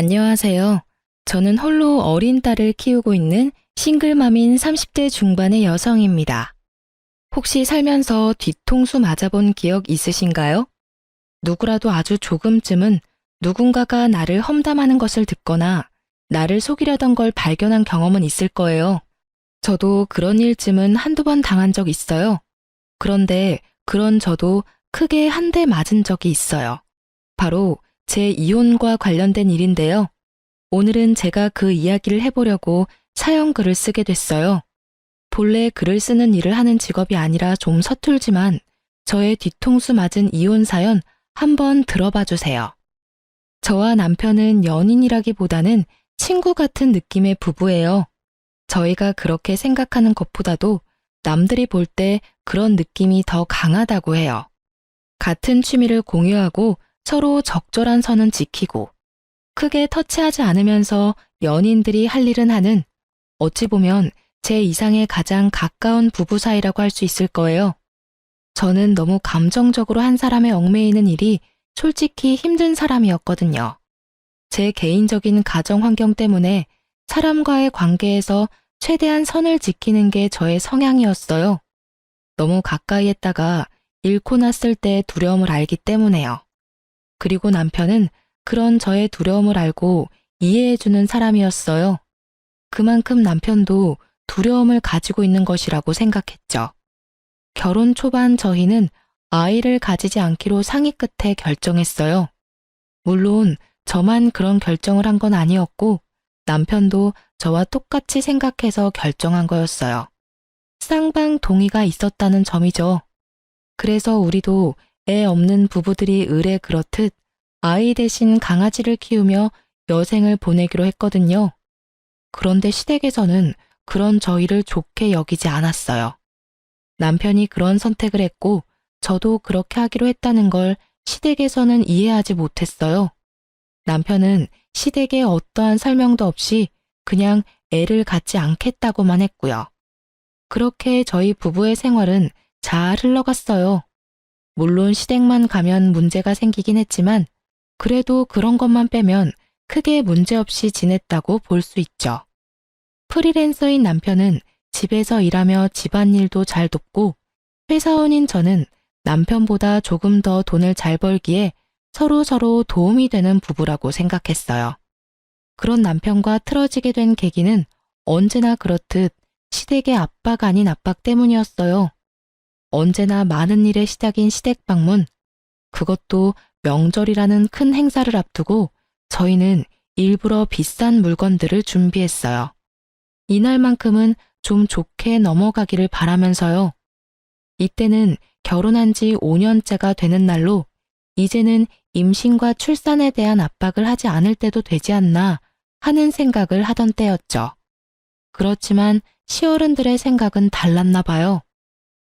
안녕하세요. 저는 홀로 어린 딸을 키우고 있는 싱글맘인 30대 중반의 여성입니다. 혹시 살면서 뒤통수 맞아본 기억 있으신가요? 누구라도 아주 조금쯤은 누군가가 나를 험담하는 것을 듣거나 나를 속이려던 걸 발견한 경험은 있을 거예요. 저도 그런 일쯤은 한두 번 당한 적 있어요. 그런데 그런 저도 크게 한 대 맞은 적이 있어요. 바로 제 이혼과 관련된 일인데요. 오늘은 제가 그 이야기를 해보려고 사연글을 쓰게 됐어요. 본래 글을 쓰는 일을 하는 직업이 아니라 좀 서툴지만 저의 뒤통수 맞은 이혼 사연 한번 들어봐 주세요. 저와 남편은 연인이라기보다는 친구 같은 느낌의 부부예요. 저희가 그렇게 생각하는 것보다도 남들이 볼 때 그런 느낌이 더 강하다고 해요. 같은 취미를 공유하고 서로 적절한 선은 지키고 크게 터치하지 않으면서 연인들이 할 일은 하는 어찌 보면 제 이상의 가장 가까운 부부 사이라고 할 수 있을 거예요. 저는 너무 감정적으로 한 사람에 얽매이는 일이 솔직히 힘든 사람이었거든요. 제 개인적인 가정 환경 때문에 사람과의 관계에서 최대한 선을 지키는 게 저의 성향이었어요. 너무 가까이 했다가 잃고 났을 때 두려움을 알기 때문에요. 그리고 남편은 그런 저의 두려움을 알고 이해해주는 사람이었어요. 그만큼 남편도 두려움을 가지고 있는 것이라고 생각했죠. 결혼 초반 저희는 아이를 가지지 않기로 상의 끝에 결정했어요. 물론 저만 그런 결정을 한 건 아니었고 남편도 저와 똑같이 생각해서 결정한 거였어요. 쌍방 동의가 있었다는 점이죠. 그래서 우리도 애 없는 부부들이 의례 그렇듯 아이 대신 강아지를 키우며 여생을 보내기로 했거든요. 그런데 시댁에서는 그런 저희를 좋게 여기지 않았어요. 남편이 그런 선택을 했고 저도 그렇게 하기로 했다는 걸 시댁에서는 이해하지 못했어요. 남편은 시댁에 어떠한 설명도 없이 그냥 애를 갖지 않겠다고만 했고요. 그렇게 저희 부부의 생활은 잘 흘러갔어요. 물론 시댁만 가면 문제가 생기긴 했지만 그래도 그런 것만 빼면 크게 문제없이 지냈다고 볼 수 있죠. 프리랜서인 남편은 집에서 일하며 집안일도 잘 돕고 회사원인 저는 남편보다 조금 더 돈을 잘 벌기에 서로 도움이 되는 부부라고 생각했어요. 그런 남편과 틀어지게 된 계기는 언제나 그렇듯 시댁의 압박 아닌 압박 때문이었어요. 언제나 많은 일의 시작인 시댁 방문, 그것도 명절이라는 큰 행사를 앞두고 저희는 일부러 비싼 물건들을 준비했어요. 이날만큼은 좀 좋게 넘어가기를 바라면서요. 이때는 결혼한 지 5년째가 되는 날로 이제는 임신과 출산에 대한 압박을 하지 않을 때도 되지 않나 하는 생각을 하던 때였죠. 그렇지만 시어른들의 생각은 달랐나 봐요.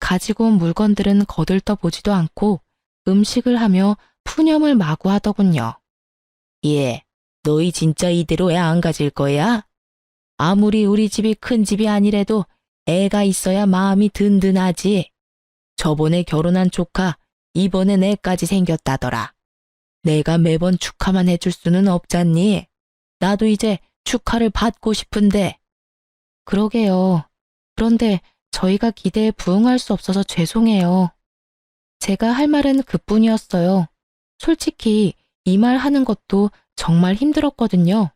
가지고 온 물건들은 거들떠보지도 않고 음식을 하며 푸념을 마구 하더군요. 예, 너희 진짜 이대로 애 안 가질 거야? 아무리 우리 집이 큰 집이 아니래도 애가 있어야 마음이 든든하지. 저번에 결혼한 조카 이번엔 애까지 생겼다더라. 내가 매번 축하만 해줄 수는 없잖니. 나도 이제 축하를 받고 싶은데. 그러게요. 그런데 저희가 기대에 부응할 수 없어서 죄송해요. 제가 할 말은 그뿐이었어요. 솔직히 이 말 하는 것도 정말 힘들었거든요.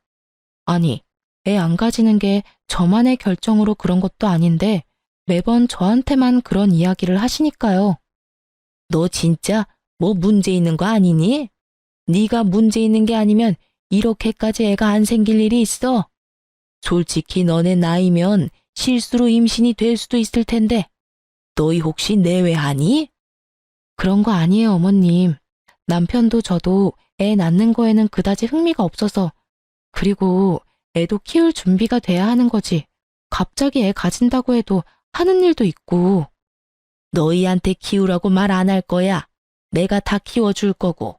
아니, 애 안 가지는 게 저만의 결정으로 그런 것도 아닌데 매번 저한테만 그런 이야기를 하시니까요. 너 진짜 뭐 문제 있는 거 아니니? 네가 문제 있는 게 아니면 이렇게까지 애가 안 생길 일이 있어? 솔직히 너네 나이면 실수로 임신이 될 수도 있을 텐데 너희 혹시 내외하니? 그런 거 아니에요, 어머님. 남편도 저도 애 낳는 거에는 그다지 흥미가 없어서 그리고 애도 키울 준비가 돼야 하는 거지. 갑자기 애 가진다고 해도 하는 일도 있고. 너희한테 키우라고 말 안 할 거야. 내가 다 키워줄 거고.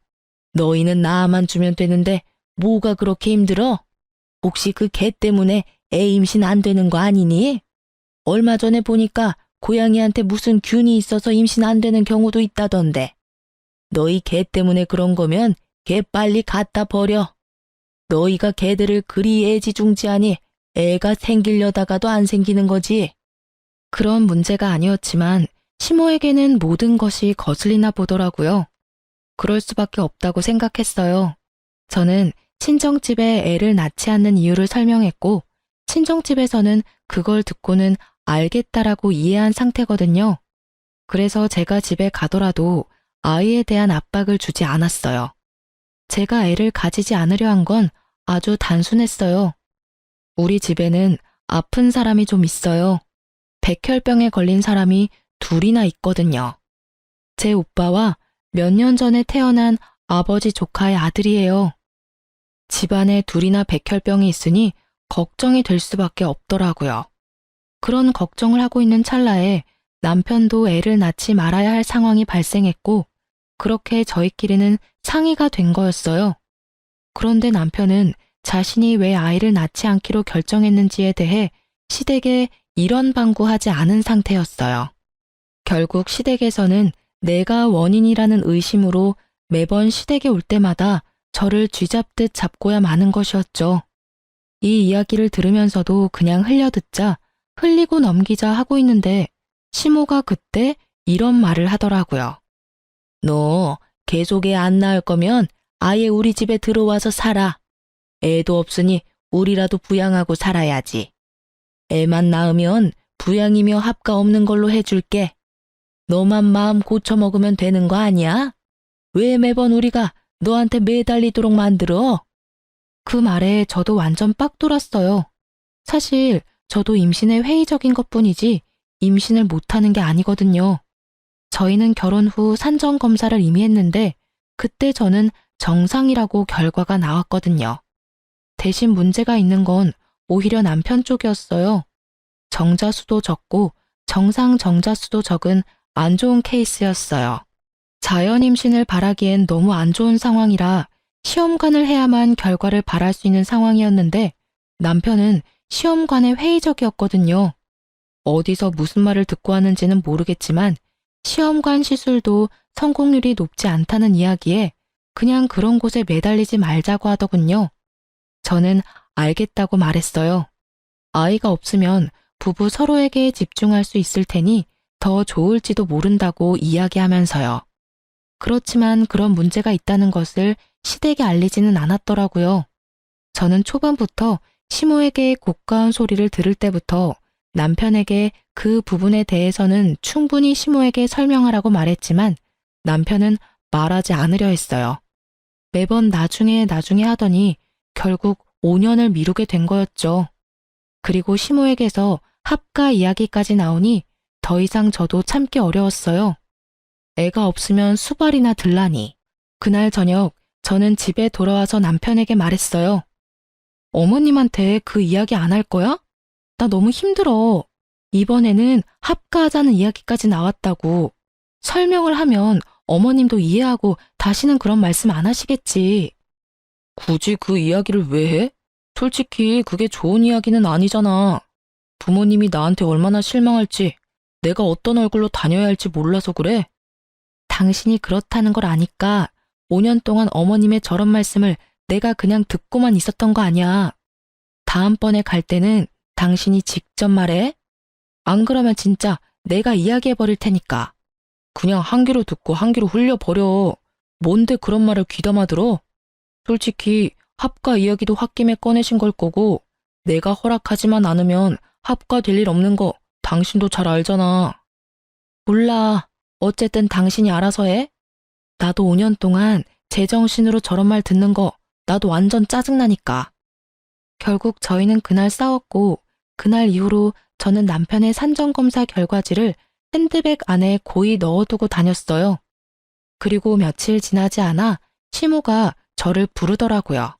너희는 나만 주면 되는데 뭐가 그렇게 힘들어? 혹시 그 개 때문에 애 임신 안 되는 거 아니니? 얼마 전에 보니까 고양이한테 무슨 균이 있어서 임신 안 되는 경우도 있다던데. 너희 개 때문에 그런 거면 개 빨리 갖다 버려. 너희가 걔들을 그리 애지중지하니 애가 생기려다가도 안 생기는 거지. 그런 문제가 아니었지만 시모에게는 모든 것이 거슬리나 보더라고요. 그럴 수밖에 없다고 생각했어요. 저는 친정집에 애를 낳지 않는 이유를 설명했고 친정집에서는 그걸 듣고는 알겠다라고 이해한 상태거든요. 그래서 제가 집에 가더라도 아이에 대한 압박을 주지 않았어요. 제가 애를 가지지 않으려 한 건 아주 단순했어요. 우리 집에는 아픈 사람이 좀 있어요. 백혈병에 걸린 사람이 둘이나 있거든요. 제 오빠와 몇 년 전에 태어난 아버지 조카의 아들이에요. 집안에 둘이나 백혈병이 있으니 걱정이 될 수밖에 없더라고요. 그런 걱정을 하고 있는 찰나에 남편도 애를 낳지 말아야 할 상황이 발생했고 그렇게 저희끼리는 상의가 된 거였어요. 그런데 남편은 자신이 왜 아이를 낳지 않기로 결정했는지에 대해 시댁에 이런 방구하지 않은 상태였어요. 결국 시댁에서는 내가 원인이라는 의심으로 매번 시댁에 올 때마다 저를 쥐잡듯 잡고야 마는 것이었죠. 이 이야기를 들으면서도 그냥 흘려듣자 흘리고 넘기자 하고 있는데 시모가 그때 이런 말을 하더라고요. 너 계속 애 안 낳을 거면 아예 우리 집에 들어와서 살아. 애도 없으니 우리라도 부양하고 살아야지. 애만 낳으면 부양이며 합가 없는 걸로 해줄게. 너만 마음 고쳐먹으면 되는 거 아니야? 왜 매번 우리가 너한테 매달리도록 만들어? 그 말에 저도 완전 빡 돌았어요. 사실 저도 임신에 회의적인 것뿐이지 임신을 못하는 게 아니거든요. 저희는 결혼 후 산정 검사를 이미 했는데 그때 저는 정상이라고 결과가 나왔거든요. 대신 문제가 있는 건 오히려 남편 쪽이었어요. 정자수도 적고 정상 정자수도 적은 안 좋은 케이스였어요. 자연 임신을 바라기엔 너무 안 좋은 상황이라 시험관을 해야만 결과를 바랄 수 있는 상황이었는데 남편은 시험관에 회의적이었거든요. 어디서 무슨 말을 듣고 하는지는 모르겠지만 시험관 시술도 성공률이 높지 않다는 이야기에 그냥 그런 곳에 매달리지 말자고 하더군요. 저는 알겠다고 말했어요. 아이가 없으면 부부 서로에게 집중할 수 있을 테니 더 좋을지도 모른다고 이야기하면서요. 그렇지만 그런 문제가 있다는 것을 시댁에 알리지는 않았더라고요. 저는 초반부터 시모에게 고가운 소리를 들을 때부터 남편에게 그 부분에 대해서는 충분히 시모에게 설명하라고 말했지만 남편은 말하지 않으려 했어요. 매번 나중에 하더니 결국 5년을 미루게 된 거였죠. 그리고 시모에게서 합가 이야기까지 나오니 더 이상 저도 참기 어려웠어요. 애가 없으면 수발이나 들라니. 그날 저녁 저는 집에 돌아와서 남편에게 말했어요. 어머님한테 그 이야기 안 할 거야? 나 너무 힘들어. 이번에는 합가하자는 이야기까지 나왔다고. 설명을 하면 어머님도 이해하고 다시는 그런 말씀 안 하시겠지. 굳이 그 이야기를 왜 해? 솔직히 그게 좋은 이야기는 아니잖아. 부모님이 나한테 얼마나 실망할지, 내가 어떤 얼굴로 다녀야 할지 몰라서 그래. 당신이 그렇다는 걸 아니까 5년 동안 어머님의 저런 말씀을 내가 그냥 듣고만 있었던 거 아니야. 다음번에 갈 때는 당신이 직접 말해. 안 그러면 진짜 내가 이야기해버릴 테니까. 그냥 한 귀로 듣고 한 귀로 흘려버려. 뭔데 그런 말을 귀담아 들어? 솔직히 합가 이야기도 홧김에 꺼내신 걸 거고 내가 허락하지만 않으면 합가 될 일 없는 거 당신도 잘 알잖아. 몰라. 어쨌든 당신이 알아서 해. 나도 5년 동안 제정신으로 저런 말 듣는 거 나도 완전 짜증나니까. 결국 저희는 그날 싸웠고 그날 이후로 저는 남편의 산정검사 결과지를 핸드백 안에 고이 넣어두고 다녔어요. 그리고 며칠 지나지 않아 시모가 저를 부르더라고요.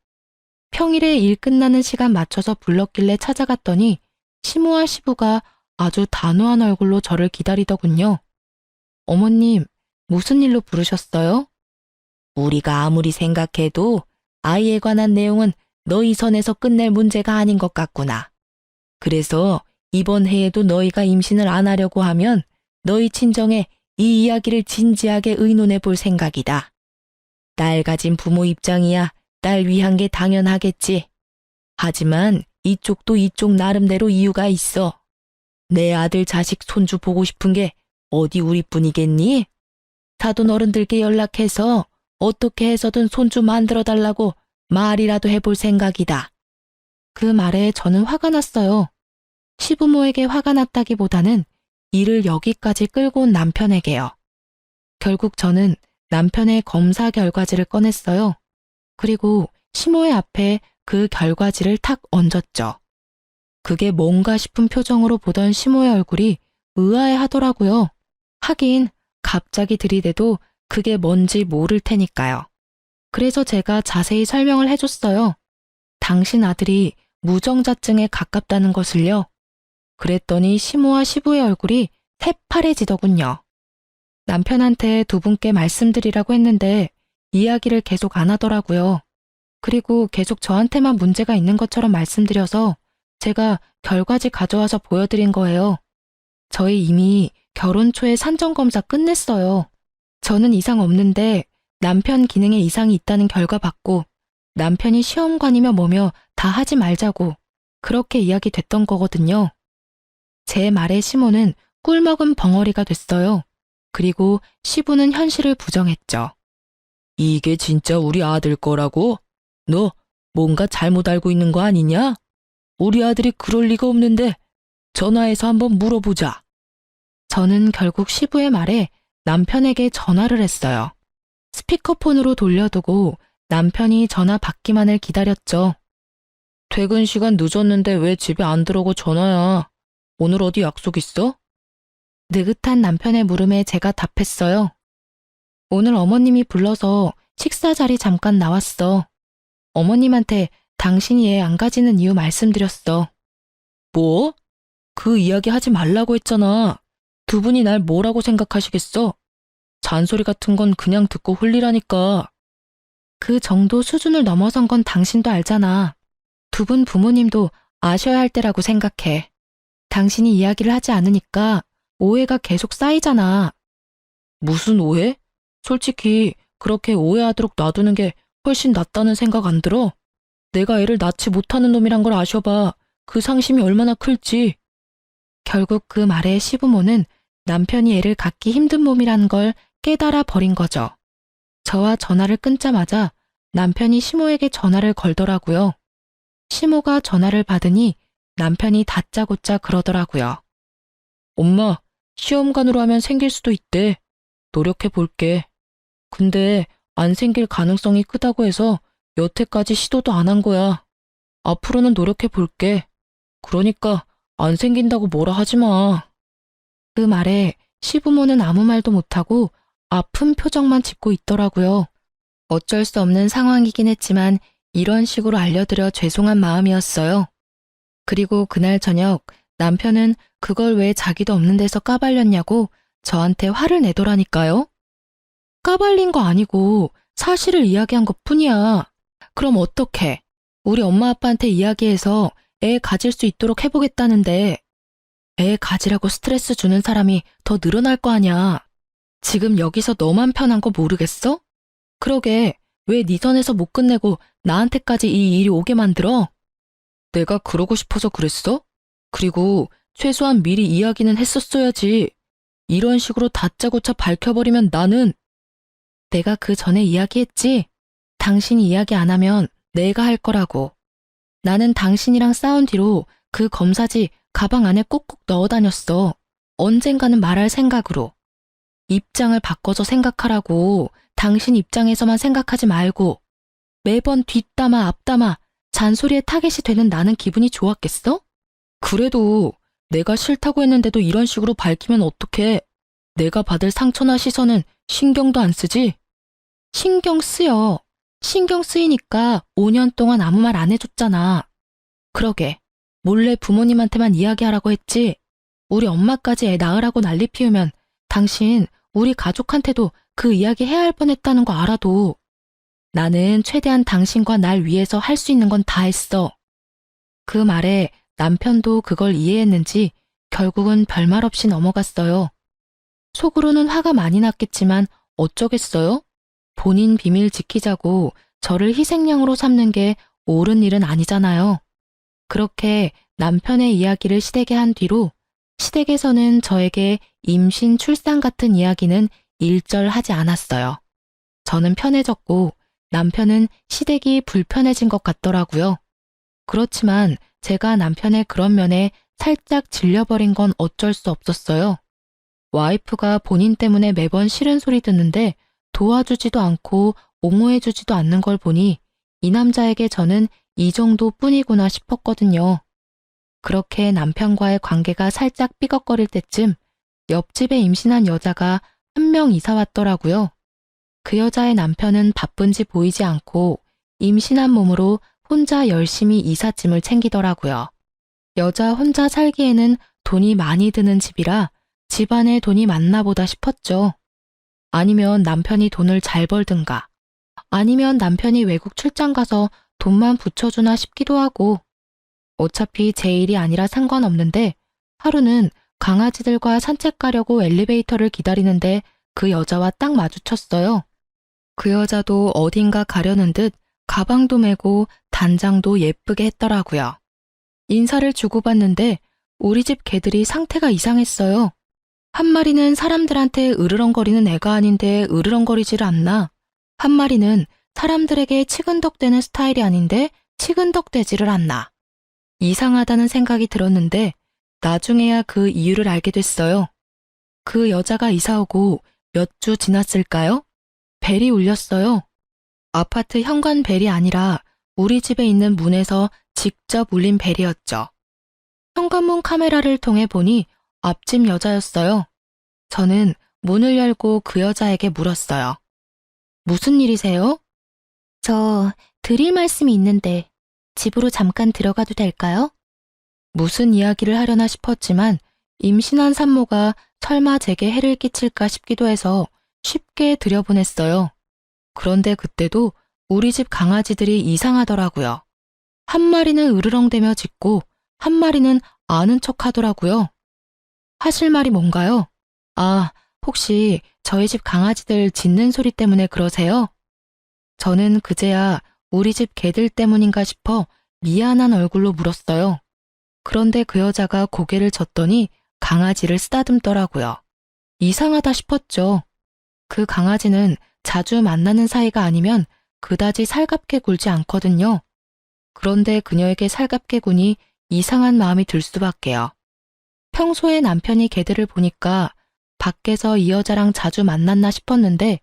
평일에 일 끝나는 시간 맞춰서 불렀길래 찾아갔더니 시모와 시부가 아주 단호한 얼굴로 저를 기다리더군요. 어머님, 무슨 일로 부르셨어요? 우리가 아무리 생각해도 아이에 관한 내용은 너희 선에서 끝낼 문제가 아닌 것 같구나. 그래서 이번 해에도 너희가 임신을 안 하려고 하면 너희 친정에 이 이야기를 진지하게 의논해 볼 생각이다. 딸 가진 부모 입장이야 딸 위한 게 당연하겠지. 하지만 이쪽도 이쪽 나름대로 이유가 있어. 내 아들 자식 손주 보고 싶은 게 어디 우리뿐이겠니? 사돈 어른들께 연락해서 어떻게 해서든 손주 만들어 달라고 말이라도 해볼 생각이다. 그 말에 저는 화가 났어요. 시부모에게 화가 났다기보다는 일을 여기까지 끌고 온 남편에게요. 결국 저는 남편의 검사 결과지를 꺼냈어요. 그리고 시모의 앞에 그 결과지를 탁 얹었죠. 그게 뭔가 싶은 표정으로 보던 시모의 얼굴이 의아해 하더라고요. 하긴 갑자기 들이대도 그게 뭔지 모를 테니까요. 그래서 제가 자세히 설명을 해줬어요. 당신 아들이 무정자증에 가깝다는 것을요. 그랬더니 시모와 시부의 얼굴이 새파래지더군요. 남편한테 두 분께 말씀드리라고 했는데 이야기를 계속 안 하더라고요. 그리고 계속 저한테만 문제가 있는 것처럼 말씀드려서 제가 결과지 가져와서 보여드린 거예요. 저희 이미 결혼 초에 산정검사 끝냈어요. 저는 이상 없는데 남편 기능에 이상이 있다는 결과 받고 남편이 시험관이며 뭐며 다 하지 말자고 그렇게 이야기됐던 거거든요. 제 말에 시모는 꿀먹은 벙어리가 됐어요. 그리고 시부는 현실을 부정했죠. 이게 진짜 우리 아들 거라고? 너 뭔가 잘못 알고 있는 거 아니냐? 우리 아들이 그럴 리가 없는데 전화해서 한번 물어보자. 저는 결국 시부의 말에 남편에게 전화를 했어요. 스피커폰으로 돌려두고 남편이 전화 받기만을 기다렸죠. 퇴근 시간 늦었는데 왜 집에 안 들어오고 전화야? 오늘 어디 약속 있어? 느긋한 남편의 물음에 제가 답했어요. 오늘 어머님이 불러서 식사 자리 잠깐 나왔어. 어머님한테 당신이 애 안 가지는 이유 말씀드렸어. 뭐? 그 이야기 하지 말라고 했잖아. 두 분이 날 뭐라고 생각하시겠어? 잔소리 같은 건 그냥 듣고 흘리라니까. 그 정도 수준을 넘어선 건 당신도 알잖아. 두 분 부모님도 아셔야 할 때라고 생각해. 당신이 이야기를 하지 않으니까 오해가 계속 쌓이잖아. 무슨 오해? 솔직히 그렇게 오해하도록 놔두는 게 훨씬 낫다는 생각 안 들어? 내가 애를 낳지 못하는 놈이란 걸 아셔봐. 그 상심이 얼마나 클지. 결국 그 말에 시부모는 남편이 애를 갖기 힘든 몸이란 걸 깨달아 버린 거죠. 저와 전화를 끊자마자 남편이 시모에게 전화를 걸더라고요. 시모가 전화를 받으니 남편이 다짜고짜 그러더라고요. 엄마, 시험관으로 하면 생길 수도 있대. 노력해 볼게. 근데 안 생길 가능성이 크다고 해서 여태까지 시도도 안 한 거야. 앞으로는 노력해 볼게. 그러니까 안 생긴다고 뭐라 하지 마. 그 말에 시부모는 아무 말도 못하고 아픈 표정만 짓고 있더라고요. 어쩔 수 없는 상황이긴 했지만 이런 식으로 알려드려 죄송한 마음이었어요. 그리고 그날 저녁 남편은 그걸 왜 자기도 없는 데서 까발렸냐고 저한테 화를 내더라니까요. 까발린 거 아니고 사실을 이야기한 것 뿐이야. 그럼 어떡해? 우리 엄마 아빠한테 이야기해서 애 가질 수 있도록 해보겠다는데 애 가지라고 스트레스 주는 사람이 더 늘어날 거 아냐. 지금 여기서 너만 편한 거 모르겠어? 그러게 왜 네 선에서 못 끝내고 나한테까지 이 일이 오게 만들어? 내가 그러고 싶어서 그랬어? 그리고 최소한 미리 이야기는 했었어야지. 이런 식으로 다짜고짜 밝혀버리면 나는 내가 그 전에 이야기했지? 당신이 이야기 안 하면 내가 할 거라고. 나는 당신이랑 싸운 뒤로 그 검사지 가방 안에 꾹꾹 넣어 다녔어. 언젠가는 말할 생각으로. 입장을 바꿔서 생각하라고. 당신 입장에서만 생각하지 말고. 매번 뒷담화 앞담화 잔소리에 타겟이 되는 나는 기분이 좋았겠어? 그래도 내가 싫다고 했는데도 이런 식으로 밝히면 어떡해. 내가 받을 상처나 시선은 신경도 안 쓰지? 신경 쓰여. 신경 쓰이니까 5년 동안 아무 말 안 해줬잖아. 그러게. 몰래 부모님한테만 이야기하라고 했지. 우리 엄마까지 애 낳으라고 난리 피우면 당신 우리 가족한테도 그 이야기 해야 할 뻔했다는 거 알아도 나는 최대한 당신과 날 위해서 할 수 있는 건 다 했어. 그 말에 남편도 그걸 이해했는지 결국은 별말 없이 넘어갔어요. 속으로는 화가 많이 났겠지만 어쩌겠어요? 본인 비밀 지키자고 저를 희생양으로 삼는 게 옳은 일은 아니잖아요. 그렇게 남편의 이야기를 시댁에 한 뒤로 시댁에서는 저에게 임신, 출산 같은 이야기는 일절 하지 않았어요. 저는 편해졌고 남편은 시댁이 불편해진 것 같더라고요. 그렇지만 제가 남편의 그런 면에 살짝 질려버린 건 어쩔 수 없었어요. 와이프가 본인 때문에 매번 싫은 소리 듣는데 도와주지도 않고 옹호해주지도 않는 걸 보니 이 남자에게 저는 이 정도뿐이구나 싶었거든요. 그렇게 남편과의 관계가 살짝 삐걱거릴 때쯤 옆집에 임신한 여자가 한 명 이사 왔더라고요. 그 여자의 남편은 바쁜지 보이지 않고 임신한 몸으로 혼자 열심히 이삿짐을 챙기더라고요. 여자 혼자 살기에는 돈이 많이 드는 집이라 집안에 돈이 많나 보다 싶었죠. 아니면 남편이 돈을 잘 벌든가, 아니면 남편이 외국 출장 가서 돈만 붙여주나 싶기도 하고, 어차피 제 일이 아니라 상관없는데 하루는 강아지들과 산책 가려고 엘리베이터를 기다리는데 그 여자와 딱 마주쳤어요. 그 여자도 어딘가 가려는 듯 가방도 메고 단장도 예쁘게 했더라고요. 인사를 주고받는데 우리 집 개들이 상태가 이상했어요. 한 마리는 사람들한테 으르렁거리는 애가 아닌데 으르렁거리질 않나. 한 마리는 사람들에게 치근덕대는 스타일이 아닌데 치근덕대지를 않나. 이상하다는 생각이 들었는데 나중에야 그 이유를 알게 됐어요. 그 여자가 이사 오고 몇 주 지났을까요? 벨이 울렸어요. 아파트 현관 벨이 아니라 우리 집에 있는 문에서 직접 울린 벨이었죠. 현관문 카메라를 통해 보니 앞집 여자였어요. 저는 문을 열고 그 여자에게 물었어요. 무슨 일이세요? 저 드릴 말씀이 있는데 집으로 잠깐 들어가도 될까요? 무슨 이야기를 하려나 싶었지만 임신한 산모가 설마 제게 해를 끼칠까 싶기도 해서 쉽게 들여보냈어요. 그런데 그때도 우리 집 강아지들이 이상하더라고요. 한 마리는 으르렁대며 짖고 한 마리는 아는 척 하더라고요. 하실 말이 뭔가요? 아, 혹시 저희 집 강아지들 짖는 소리 때문에 그러세요? 저는 그제야 우리 집 개들 때문인가 싶어 미안한 얼굴로 물었어요. 그런데 그 여자가 고개를 젓더니 강아지를 쓰다듬더라고요. 이상하다 싶었죠. 그 강아지는 자주 만나는 사이가 아니면 그다지 살갑게 굴지 않거든요. 그런데 그녀에게 살갑게 구니 이상한 마음이 들 수밖에요. 평소에 남편이 개들을 보니까 밖에서 이 여자랑 자주 만났나 싶었는데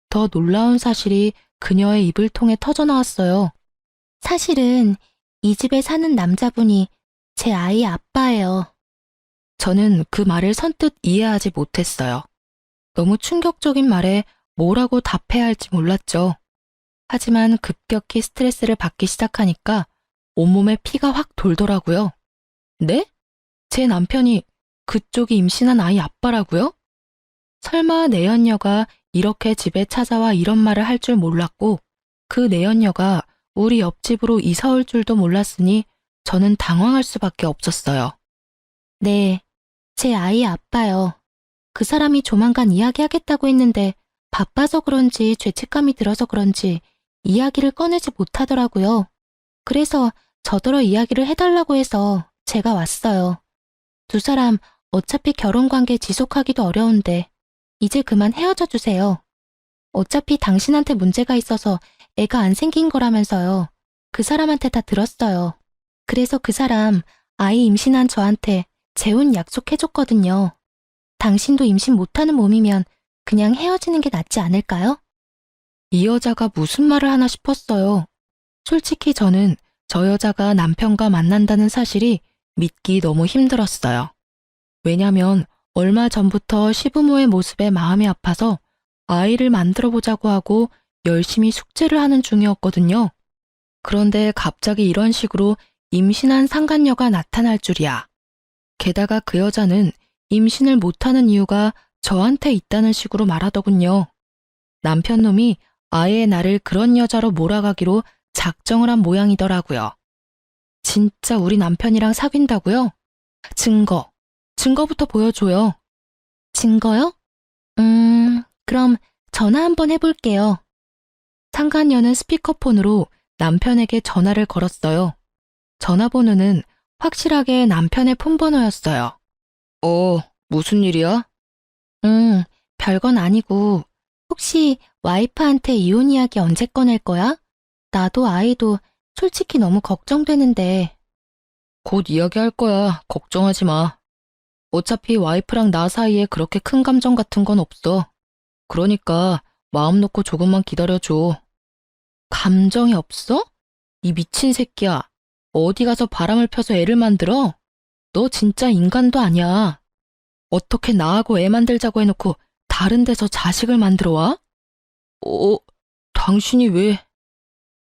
더 놀라운 사실이 그녀의 입을 통해 터져나왔어요. 사실은 이 집에 사는 남자분이 제 아이 아빠예요. 저는 그 말을 선뜻 이해하지 못했어요. 너무 충격적인 말에 뭐라고 답해야 할지 몰랐죠. 하지만 급격히 스트레스를 받기 시작하니까 온몸에 피가 확 돌더라고요. 네? 제 남편이 그쪽이 임신한 아이 아빠라고요? 설마 내연녀가 이렇게 집에 찾아와 이런 말을 할 줄 몰랐고 그 내연녀가 우리 옆집으로 이사 올 줄도 몰랐으니 저는 당황할 수밖에 없었어요. 네, 제 아이 아빠요. 그 사람이 조만간 이야기하겠다고 했는데 바빠서 그런지 죄책감이 들어서 그런지 이야기를 꺼내지 못하더라고요. 그래서 저더러 이야기를 해달라고 해서 제가 왔어요. 두 사람 어차피 결혼관계 지속하기도 어려운데 이제 그만 헤어져 주세요. 어차피 당신한테 문제가 있어서 애가 안 생긴 거라면서요. 그 사람한테 다 들었어요. 그래서 그 사람 아이 임신한 저한테 재혼 약속해줬거든요. 당신도 임신 못하는 몸이면 그냥 헤어지는 게 낫지 않을까요? 이 여자가 무슨 말을 하나 싶었어요. 솔직히 저는 저 여자가 남편과 만난다는 사실이 믿기 너무 힘들었어요. 왜냐면 얼마 전부터 시부모의 모습에 마음이 아파서 아이를 만들어 보자고 하고 열심히 숙제를 하는 중이었거든요. 그런데 갑자기 이런 식으로 임신한 상간녀가 나타날 줄이야. 게다가 그 여자는 임신을 못하는 이유가 저한테 있다는 식으로 말하더군요. 남편놈이 아예 나를 그런 여자로 몰아가기로 작정을 한 모양이더라고요. 진짜 우리 남편이랑 사귄다고요? 증거부터 보여줘요. 증거요? 그럼 전화 한번 해볼게요. 상간녀는 스피커폰으로 남편에게 전화를 걸었어요. 전화번호는 확실하게 남편의 폰번호였어요. 무슨 일이야? 별건 아니고 혹시 와이프한테 이혼 이야기 언제 꺼낼 거야? 나도 아이도 솔직히 너무 걱정되는데. 곧 이야기할 거야. 걱정하지 마. 어차피 와이프랑 나 사이에 그렇게 큰 감정 같은 건 없어. 그러니까 마음 놓고 조금만 기다려줘. 감정이 없어? 이 미친 새끼야. 어디 가서 바람을 펴서 애를 만들어? 너 진짜 인간도 아니야. 어떻게 나하고 애 만들자고 해놓고 다른 데서 자식을 만들어 와? 당신이 왜?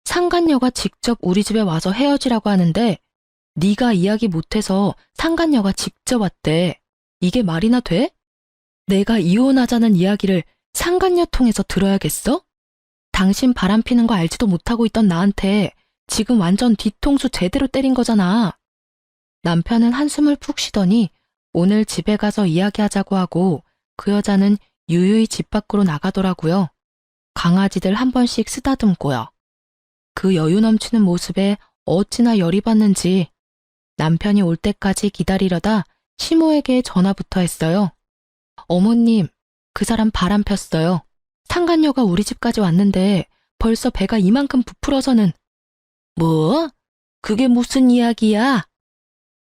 상간녀가 직접 우리 집에 와서 헤어지라고 하는데 네가 이야기 못해서 상간녀가 직접 왔대. 이게 말이나 돼? 내가 이혼하자는 이야기를 상간녀 통해서 들어야겠어? 당신 바람 피는 거 알지도 못하고 있던 나한테 지금 완전 뒤통수 제대로 때린 거잖아. 남편은 한숨을 푹 쉬더니 오늘 집에 가서 이야기하자고 하고 그 여자는 유유히 집 밖으로 나가더라고요. 강아지들 한 번씩 쓰다듬고요. 그 여유 넘치는 모습에 어찌나 열이 받는지 남편이 올 때까지 기다리려다 시모에게 전화부터 했어요. 어머님, 그 사람 바람 폈어요. 상간녀가 우리 집까지 왔는데 벌써 배가 이만큼 부풀어서는. 뭐? 그게 무슨 이야기야?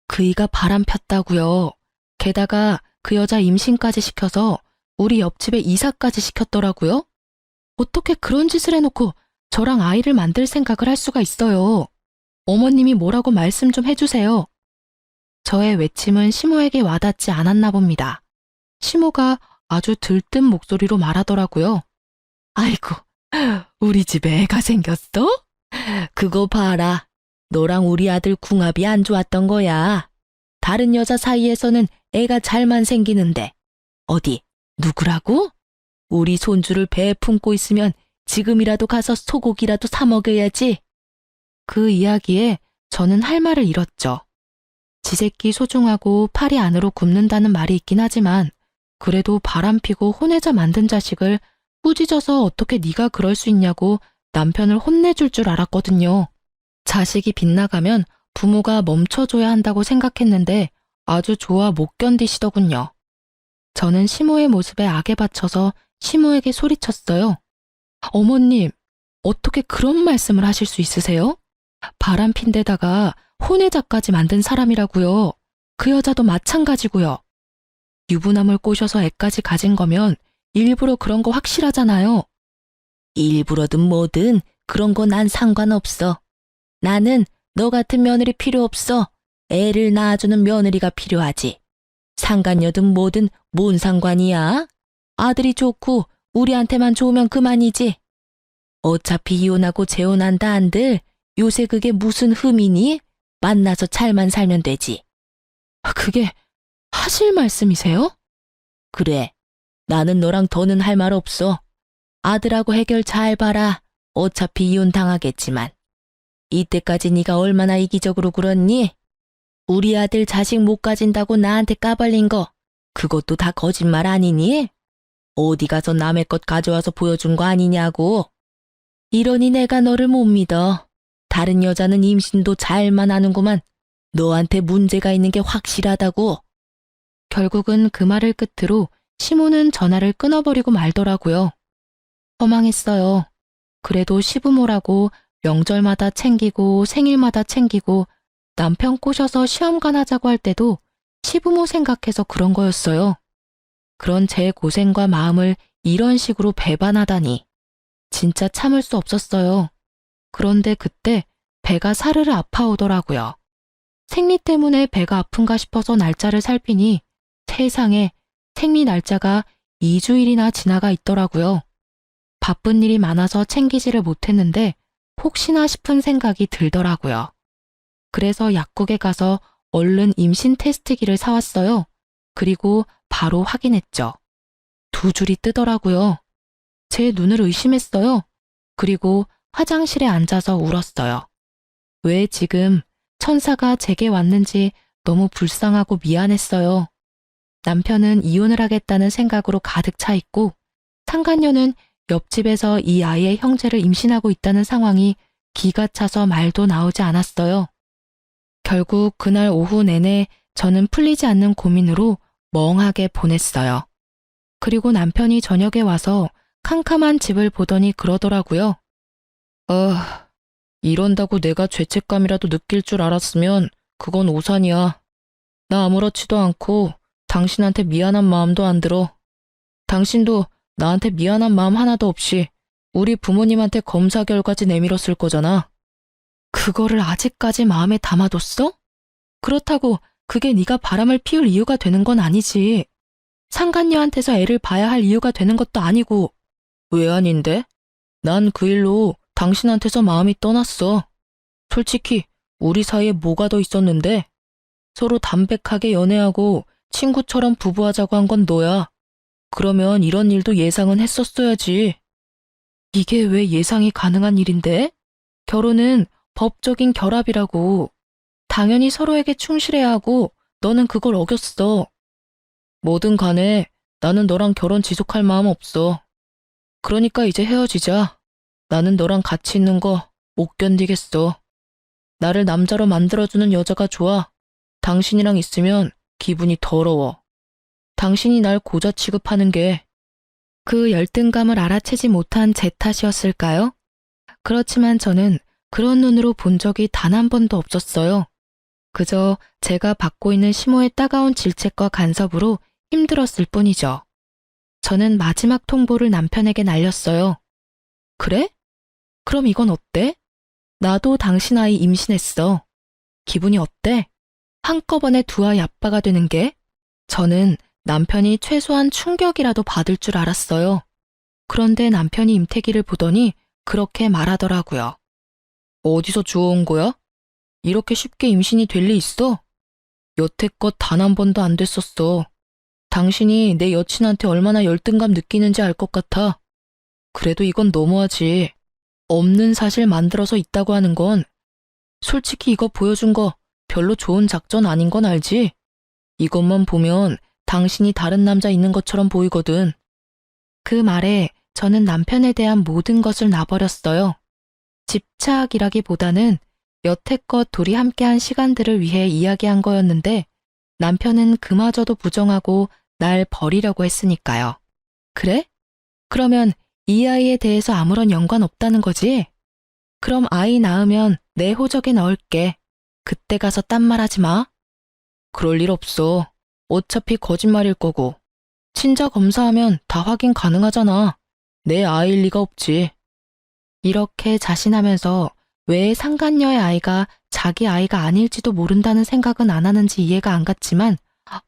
그이가 바람 폈다고요. 게다가 그 여자 임신까지 시켜서 우리 옆집에 이사까지 시켰더라고요. 어떻게 그런 짓을 해놓고 저랑 아이를 만들 생각을 할 수가 있어요. 어머님이 뭐라고 말씀 좀 해주세요. 저의 외침은 시모에게 와닿지 않았나 봅니다. 시모가 아주 들뜬 목소리로 말하더라고요. 아이고, 우리 집에 애가 생겼어? 그거 봐라. 너랑 우리 아들 궁합이 안 좋았던 거야. 다른 여자 사이에서는 애가 잘만 생기는데. 어디, 누구라고? 우리 손주를 배에 품고 있으면 지금이라도 가서 소고기라도 사 먹여야지. 그 이야기에 저는 할 말을 잃었죠. 지새끼 소중하고 팔이 안으로 굽는다는 말이 있긴 하지만 그래도 바람피고 혼외자 만든 자식을 꾸짖어서 어떻게 네가 그럴 수 있냐고 남편을 혼내줄 줄 알았거든요. 자식이 빗나가면 부모가 멈춰줘야 한다고 생각했는데 아주 좋아 못 견디시더군요. 저는 시모의 모습에 악에 받쳐서 시모에게 소리쳤어요. 어머님, 어떻게 그런 말씀을 하실 수 있으세요? 바람핀 데다가 혼외자까지 만든 사람이라고요. 그 여자도 마찬가지고요. 유부남을 꼬셔서 애까지 가진 거면 일부러 그런 거 확실하잖아요. 일부러든 뭐든 그런 거 난 상관없어. 나는 너 같은 며느리 필요 없어. 애를 낳아주는 며느리가 필요하지. 상간녀든 뭐든 뭔 상관이야? 아들이 좋고 우리한테만 좋으면 그만이지. 어차피 이혼하고 재혼한다 한들 요새 그게 무슨 흠이니? 만나서 잘만 살면 되지. 그게 하실 말씀이세요? 그래. 나는 너랑 더는 할 말 없어. 아들하고 해결 잘 봐라. 어차피 이혼 당하겠지만. 이때까지 네가 얼마나 이기적으로 굴었니? 우리 아들 자식 못 가진다고 나한테 까발린 거 그것도 다 거짓말 아니니? 어디 가서 남의 것 가져와서 보여준 거 아니냐고. 이러니 내가 너를 못 믿어. 다른 여자는 임신도 잘만 하는구만. 너한테 문제가 있는 게 확실하다고. 결국은 그 말을 끝으로 시모는 전화를 끊어버리고 말더라고요. 허망했어요. 그래도 시부모라고 명절마다 챙기고 생일마다 챙기고 남편 꼬셔서 시험관 하자고 할 때도 시부모 생각해서 그런 거였어요. 그런 제 고생과 마음을 이런 식으로 배반하다니. 진짜 참을 수 없었어요. 그런데 그때 배가 사르르 아파오더라고요. 생리 때문에 배가 아픈가 싶어서 날짜를 살피니 세상에 생리 날짜가 2주일이나 지나가 있더라고요. 바쁜 일이 많아서 챙기지를 못했는데 혹시나 싶은 생각이 들더라고요. 그래서 약국에 가서 얼른 임신 테스트기를 사왔어요. 그리고 바로 확인했죠. 2줄이 뜨더라고요. 제 눈을 의심했어요. 그리고 화장실에 앉아서 울었어요. 왜 지금 천사가 제게 왔는지 너무 불쌍하고 미안했어요. 남편은 이혼을 하겠다는 생각으로 가득 차 있고 상간녀는 옆집에서 이 아이의 형제를 임신하고 있다는 상황이 기가 차서 말도 나오지 않았어요. 결국 그날 오후 내내 저는 풀리지 않는 고민으로 멍하게 보냈어요. 그리고 남편이 저녁에 와서 캄캄한 집을 보더니 그러더라고요. 이런다고 내가 죄책감이라도 느낄 줄 알았으면 그건 오산이야. 나 아무렇지도 않고 당신한테 미안한 마음도 안 들어. 당신도 나한테 미안한 마음 하나도 없이 우리 부모님한테 검사 결과지 내밀었을 거잖아. 그거를 아직까지 마음에 담아뒀어? 그렇다고 그게 네가 바람을 피울 이유가 되는 건 아니지. 상간녀한테서 애를 봐야 할 이유가 되는 것도 아니고. 왜 아닌데? 난 그 일로 당신한테서 마음이 떠났어. 솔직히 우리 사이에 뭐가 더 있었는데? 서로 담백하게 연애하고 친구처럼 부부하자고 한 건 너야. 그러면 이런 일도 예상은 했었어야지. 이게 왜 예상이 가능한 일인데? 결혼은 법적인 결합이라고. 당연히 서로에게 충실해야 하고 너는 그걸 어겼어. 뭐든 간에 나는 너랑 결혼 지속할 마음 없어. 그러니까 이제 헤어지자. 나는 너랑 같이 있는 거 못 견디겠어. 나를 남자로 만들어주는 여자가 좋아. 당신이랑 있으면 기분이 더러워. 당신이 날 고자 취급하는 게 그 열등감을 알아채지 못한 제 탓이었을까요? 그렇지만 저는 그런 눈으로 본 적이 단 한 번도 없었어요. 그저 제가 받고 있는 시모의 따가운 질책과 간섭으로 힘들었을 뿐이죠. 저는 마지막 통보를 남편에게 날렸어요. 그래? 그럼 이건 어때? 나도 당신 아이 임신했어. 기분이 어때? 한꺼번에 두 아이 아빠가 되는 게? 저는 남편이 최소한 충격이라도 받을 줄 알았어요. 그런데 남편이 임태기를 보더니 그렇게 말하더라고요. 어디서 주워온 거야? 이렇게 쉽게 임신이 될 리 있어? 여태껏 단 한 번도 안 됐었어. 당신이 내 여친한테 얼마나 열등감 느끼는지 알 것 같아. 그래도 이건 너무하지. 없는 사실 만들어서 있다고 하는 건 솔직히 이거 보여준 거 별로 좋은 작전 아닌 건 알지? 이것만 보면 당신이 다른 남자 있는 것처럼 보이거든. 그 말에 저는 남편에 대한 모든 것을 놔버렸어요. 집착이라기보다는 여태껏 둘이 함께한 시간들을 위해 이야기한 거였는데 남편은 그마저도 부정하고 날 버리려고 했으니까요. 그래? 그러면 이 아이에 대해서 아무런 연관 없다는 거지? 그럼 아이 낳으면 내 호적에 넣을게. 그때 가서 딴 말 하지 마. 그럴 일 없어. 어차피 거짓말일 거고. 친자 검사하면 다 확인 가능하잖아. 내 아이일 리가 없지. 이렇게 자신하면서 왜 상간녀의 아이가 자기 아이가 아닐지도 모른다는 생각은 안 하는지 이해가 안 갔지만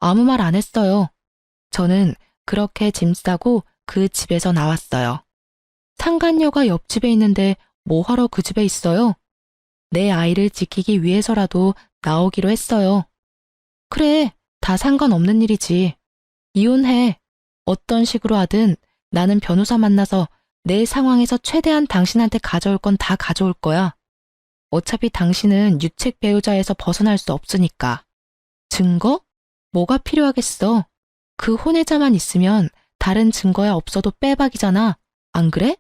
아무 말 안 했어요. 저는 그렇게 짐 싸고 그 집에서 나왔어요. 상간녀가 옆집에 있는데 뭐하러 그 집에 있어요? 내 아이를 지키기 위해서라도 나오기로 했어요. 그래, 다 상관없는 일이지. 이혼해. 어떤 식으로 하든 나는 변호사 만나서 내 상황에서 최대한 당신한테 가져올 건 다 가져올 거야. 어차피 당신은 유책 배우자에서 벗어날 수 없으니까. 증거? 뭐가 필요하겠어. 그 혼외자만 있으면 다른 증거야 없어도 빼박이잖아. 안 그래?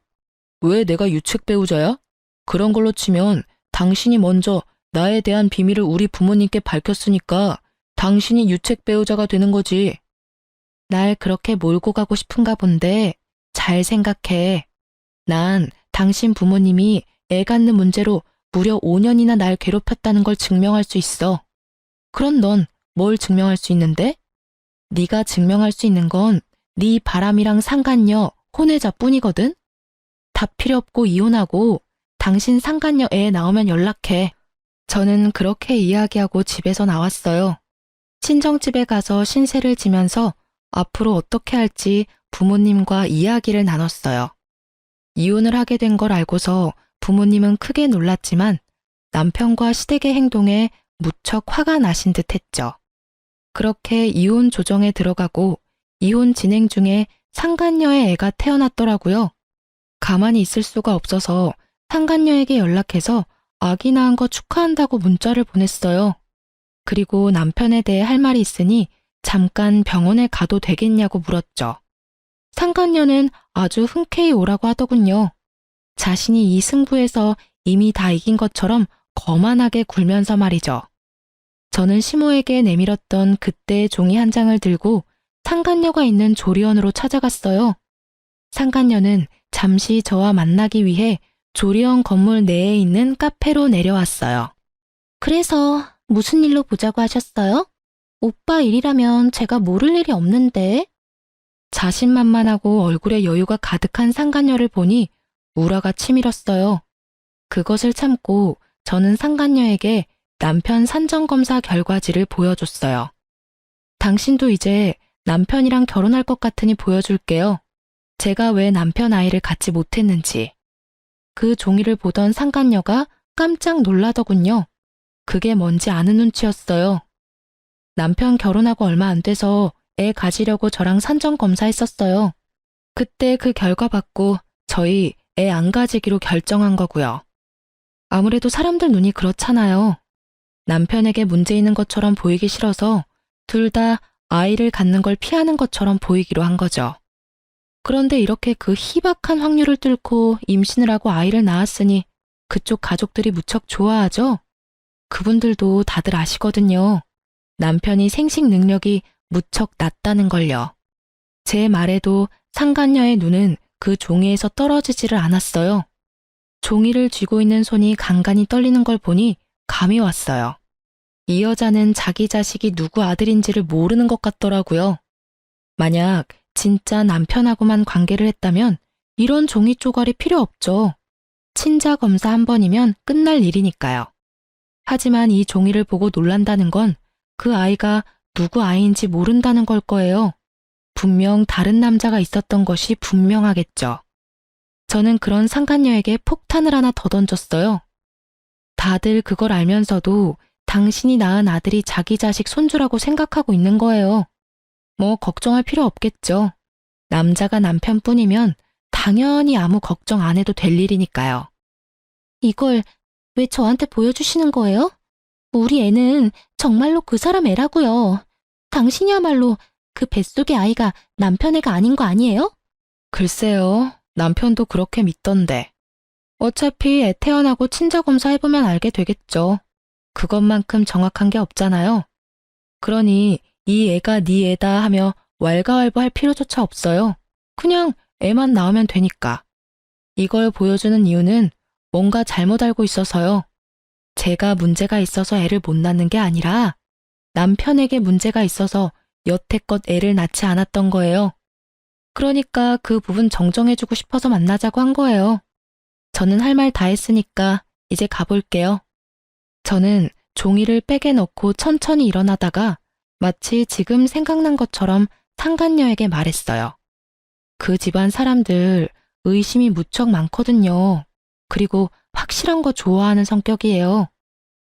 왜 내가 유책 배우자야? 그런 걸로 치면 당신이 먼저 나에 대한 비밀을 우리 부모님께 밝혔으니까 당신이 유책 배우자가 되는 거지. 날 그렇게 몰고 가고 싶은가 본데 잘 생각해. 난 당신 부모님이 애 갖는 문제로 무려 5년이나 날 괴롭혔다는 걸 증명할 수 있어. 그럼 넌 뭘 증명할 수 있는데? 네가 증명할 수 있는 건 네 바람이랑 상간녀, 혼외자뿐이거든? 다 필요 없고 이혼하고 당신 상간녀 애 나오면 연락해. 저는 그렇게 이야기하고 집에서 나왔어요. 친정집에 가서 신세를 지면서 앞으로 어떻게 할지 부모님과 이야기를 나눴어요. 이혼을 하게 된 걸 알고서 부모님은 크게 놀랐지만 남편과 시댁의 행동에 무척 화가 나신 듯 했죠. 그렇게 이혼 조정에 들어가고 이혼 진행 중에 상간녀의 애가 태어났더라고요. 가만히 있을 수가 없어서 상간녀에게 연락해서 아기 낳은 거 축하한다고 문자를 보냈어요. 그리고 남편에 대해 할 말이 있으니 잠깐 병원에 가도 되겠냐고 물었죠. 상간녀는 아주 흔쾌히 오라고 하더군요. 자신이 이 승부에서 이미 다 이긴 것처럼 거만하게 굴면서 말이죠. 저는 시모에게 내밀었던 그때의 종이 한 장을 들고 상간녀가 있는 조리원으로 찾아갔어요. 상간녀는 잠시 저와 만나기 위해 조리원 건물 내에 있는 카페로 내려왔어요. 그래서 무슨 일로 보자고 하셨어요? 오빠 일이라면 제가 모를 일이 없는데. 자신만만하고 얼굴에 여유가 가득한 상간녀를 보니 우라가 치밀었어요. 그것을 참고 저는 상간녀에게 남편 산정검사 결과지를 보여줬어요. 당신도 이제 남편이랑 결혼할 것 같으니 보여줄게요. 제가 왜 남편 아이를 갖지 못했는지. 그 종이를 보던 상간녀가 깜짝 놀라더군요. 그게 뭔지 아는 눈치였어요. 남편 결혼하고 얼마 안 돼서 애 가지려고 저랑 산정검사했었어요. 그때 그 결과 받고 저희 애 안 가지기로 결정한 거고요. 아무래도 사람들 눈이 그렇잖아요. 남편에게 문제 있는 것처럼 보이기 싫어서 둘 다 아이를 갖는 걸 피하는 것처럼 보이기로 한 거죠. 그런데 이렇게 그 희박한 확률을 뚫고 임신을 하고 아이를 낳았으니 그쪽 가족들이 무척 좋아하죠? 그분들도 다들 아시거든요. 남편이 생식 능력이 무척 낮다는 걸요. 제 말에도 상간녀의 눈은 그 종이에서 떨어지지를 않았어요. 종이를 쥐고 있는 손이 간간히 떨리는 걸 보니 감이 왔어요. 이 여자는 자기 자식이 누구 아들인지를 모르는 것 같더라고요. 만약 진짜 남편하고만 관계를 했다면 이런 종이 쪼가리 필요 없죠. 친자 검사 한 번이면 끝날 일이니까요. 하지만 이 종이를 보고 놀란다는 건 그 아이가 누구 아이인지 모른다는 걸 거예요. 분명 다른 남자가 있었던 것이 분명하겠죠. 저는 그런 상간녀에게 폭탄을 하나 더 던졌어요. 다들 그걸 알면서도 당신이 낳은 아들이 자기 자식 손주라고 생각하고 있는 거예요. 뭐 걱정할 필요 없겠죠. 남자가 남편뿐이면 당연히 아무 걱정 안 해도 될 일이니까요. 이걸 왜 저한테 보여주시는 거예요? 우리 애는 정말로 그 사람 애라고요. 당신이야말로 그 뱃속의 아이가 남편 애가 아닌 거 아니에요? 글쎄요. 남편도 그렇게 믿던데. 어차피 애 태어나고 친자검사 해보면 알게 되겠죠. 그것만큼 정확한 게 없잖아요. 그러니 이 애가 네 애다 하며 왈가왈부할 필요조차 없어요. 그냥 애만 낳으면 되니까. 이걸 보여주는 이유는 뭔가 잘못 알고 있어서요. 제가 문제가 있어서 애를 못 낳는 게 아니라 남편에게 문제가 있어서 여태껏 애를 낳지 않았던 거예요. 그러니까 그 부분 정정해주고 싶어서 만나자고 한 거예요. 저는 할 말 다 했으니까 이제 가볼게요. 저는 종이를 백에 넣고 천천히 일어나다가 마치 지금 생각난 것처럼 상간녀에게 말했어요. 그 집안 사람들 의심이 무척 많거든요. 그리고 확실한 거 좋아하는 성격이에요.